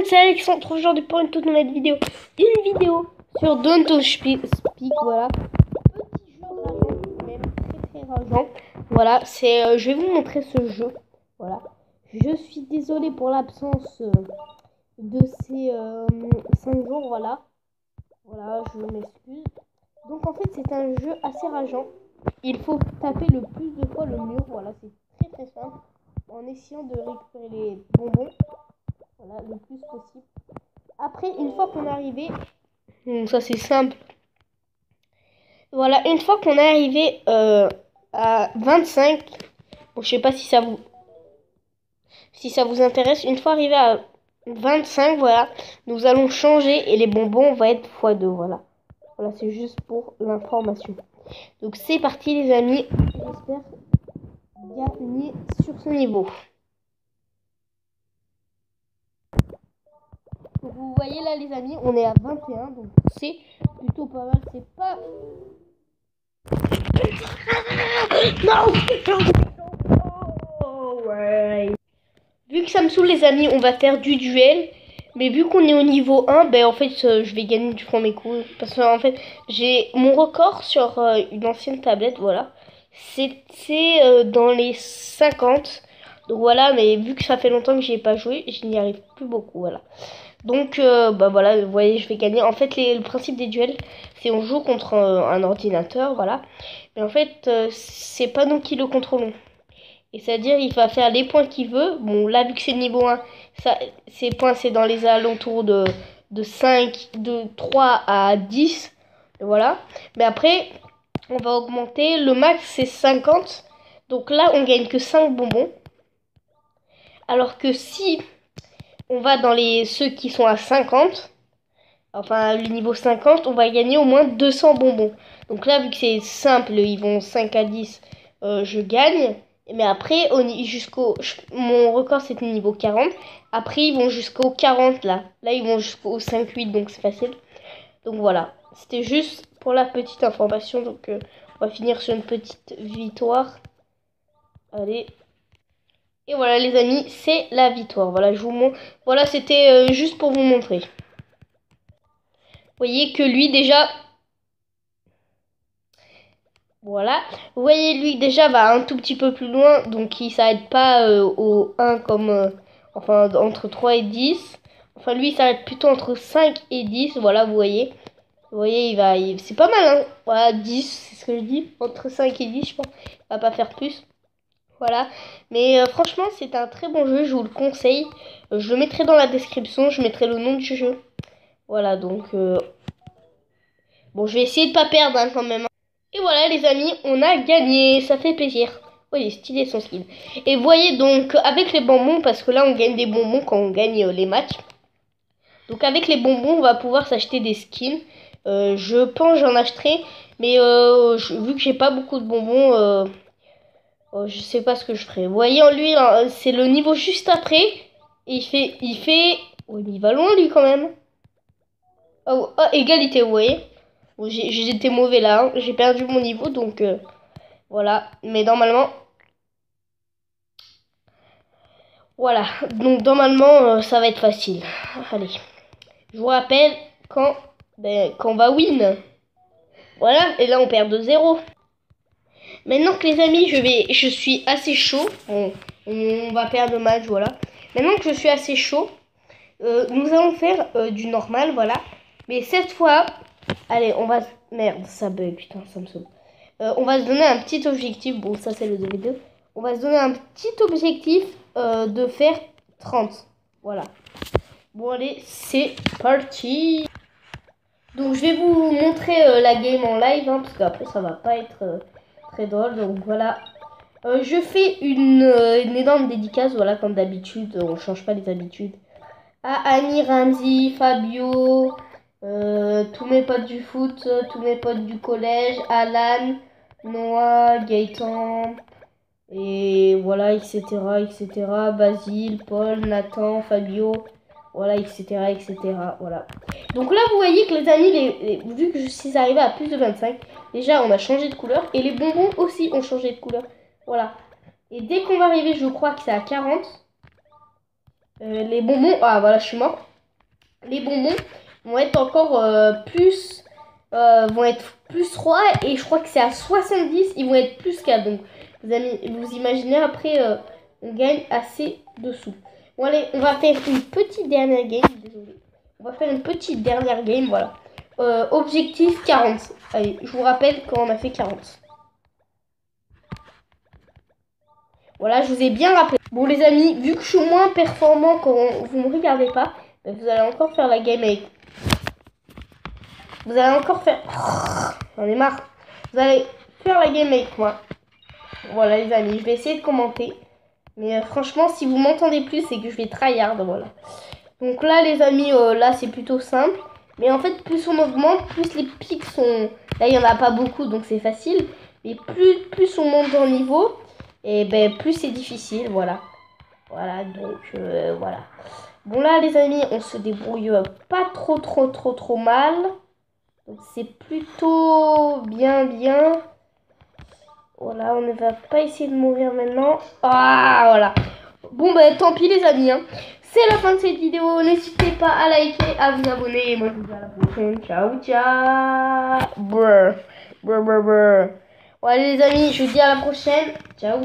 monde, c'est Alex, on se retrouve aujourd'hui pour une toute nouvelle vidéo. Une vidéo sur Don't Speak, voilà. Petit jeu rageant, même très rageant. Voilà, je vais vous montrer ce jeu. Voilà. Je suis désolé pour l'absence de ces 5 jours, voilà. Voilà, je m'excuse. Donc en fait, c'est un jeu assez rageant. Il faut taper le plus de fois le mur, voilà, c'est très simple. En essayant de récupérer les bonbons. Voilà, le plus possible. Après, une fois qu'on est arrivé, ça c'est simple. Voilà, une fois qu'on est arrivé à 25, bon, je sais pas si ça vous intéresse. Une fois arrivé à 25, voilà, nous allons changer et les bonbons vont être x2, voilà. Voilà, c'est juste pour l'information. Donc c'est parti les amis. J'espère gagner sur ce niveau. Donc vous voyez là les amis, on est à 21, donc c'est plutôt pas mal, c'est pas... Non, ouais. Vu que ça me saoule les amis, on va faire du duel. Mais vu qu'on est au niveau 1, ben en fait je vais gagner du premier coup. Parce que en fait j'ai mon record sur une ancienne tablette, voilà. C'était dans les 50. Donc voilà, mais vu que ça fait longtemps que j'y ai pas joué, je n'y arrive plus beaucoup, voilà. Donc, bah voilà, vous voyez, je vais gagner. En fait, le principe des duels, c'est on joue contre un ordinateur, voilà. Mais en fait, c'est pas nous qui le contrôlons. Et c'est-à-dire, il va faire les points qu'il veut. Bon, là, vu que c'est niveau 1, ça, ces points, c'est dans les alentours de 5, de 3 à 10. Voilà. Mais après, on va augmenter. Le max, c'est 50. Donc là, on gagne que 5 bonbons. Alors que si... on va dans ceux qui sont à 50. Enfin, le niveau 50, on va gagner au moins 200 bonbons. Donc là, vu que c'est simple, ils vont 5 à 10, je gagne. Mais après, mon record, c'était niveau 40. Après, ils vont jusqu'au 40, là. Là, ils vont jusqu'au 5-8, donc c'est facile. Donc voilà, c'était juste pour la petite information. Donc, on va finir sur une petite victoire. Allez. Et voilà les amis, c'est la victoire. Voilà, je vous montre. Voilà, c'était juste pour vous montrer. Vous voyez que lui déjà... Voilà. Vous voyez lui déjà va un tout petit peu plus loin. Donc il s'arrête pas au 1 comme... enfin entre 3 et 10. Enfin lui il s'arrête plutôt entre 5 et 10. Voilà, vous voyez. Vous voyez, c'est pas mal, hein. Voilà, 10, c'est ce que je dis. Entre 5 et 10, je pense. Il va pas faire plus. Voilà, mais franchement c'est un très bon jeu, je vous le conseille. Je le mettrai dans la description, je mettrai le nom du jeu. Voilà, donc bon, je vais essayer de pas perdre hein, quand même. Et voilà les amis, on a gagné, ça fait plaisir. Oui, il est stylé son skin. Et vous voyez donc avec les bonbons, parce que là on gagne des bonbons quand on gagne les matchs. Donc avec les bonbons on va pouvoir s'acheter des skins. Je pense j'en achèterai, mais vu que j'ai pas beaucoup de bonbons... oh, je sais pas ce que je ferai. Vous voyez, lui, c'est le niveau juste après. Et il fait... Oui, mais il va loin, lui, quand même. Oh, oh égalité, vous voyez. Bon, j'étais mauvais, là. Hein. J'ai perdu mon niveau, donc... voilà. Mais normalement... voilà. Donc, normalement, ça va être facile. Allez. Je vous rappelle quand on va win. Voilà. Et là, on perd de 0. Maintenant que les amis, je suis assez chaud. Bon, on va perdre le match, voilà. Maintenant que je suis assez chaud, nous allons faire du normal, voilà. Mais cette fois, allez, on va... Merde, ça bug, putain, ça me saoule. On va se donner un petit objectif. Bon, ça c'est le 2v2. On va se donner un petit objectif de faire 30. Voilà. Bon, allez, c'est parti. Donc, je vais vous montrer la game en live, hein, parce qu'après, ça va pas être... très drôle, donc voilà. Je fais une énorme dédicace, voilà, comme d'habitude, on change pas les habitudes. À Annie, Ramsey, Fabio, tous mes potes du foot, tous mes potes du collège, Alan, Noah, Gaëtan, et voilà, etc., etc., Basile, Paul, Nathan, Fabio, voilà, etc., etc., voilà. Donc là, vous voyez que les amis, vu que je suis arrivée à plus de 25, déjà, on a changé de couleur. Et les bonbons aussi ont changé de couleur. Voilà. Et dès qu'on va arriver, je crois que c'est à 40. Les bonbons... ah, voilà, je suis mort. les bonbons vont être encore vont être plus 3 et je crois que c'est à 70, ils vont être plus 4. Donc vous imaginez après on gagne assez de sous. Bon allez, on va faire une petite dernière game, désolé. On va faire une petite dernière game, voilà. Objectif 40. Allez, je vous rappelle quand on a fait 40. Voilà, je vous ai bien rappelé. Bon les amis, vu que je suis moins performant quand vous ne me regardez pas, vous allez encore faire la game avec. Vous allez encore faire. J'en ai marre. Vous allez faire la game avec moi. Voilà les amis, je vais essayer de commenter. Mais franchement, si vous m'entendez plus, c'est que je vais tryhard, voilà. Donc là les amis, là c'est plutôt simple. Mais en fait, plus on augmente, plus les pics sont... Là, il n'y en a pas beaucoup, donc c'est facile. Mais plus on monte en niveau, et ben plus c'est difficile, voilà. Voilà, donc voilà. Bon là les amis, on se débrouille pas trop mal. Donc c'est plutôt bien. Voilà, on ne va pas essayer de mourir maintenant. Ah, voilà. Bon, ben tant pis les amis. Hein. C'est la fin de cette vidéo. N'hésitez pas à liker, à vous abonner. Et moi, je vous dis à la prochaine. Ciao. Brr. Bon, allez les amis, je vous dis à la prochaine. Ciao.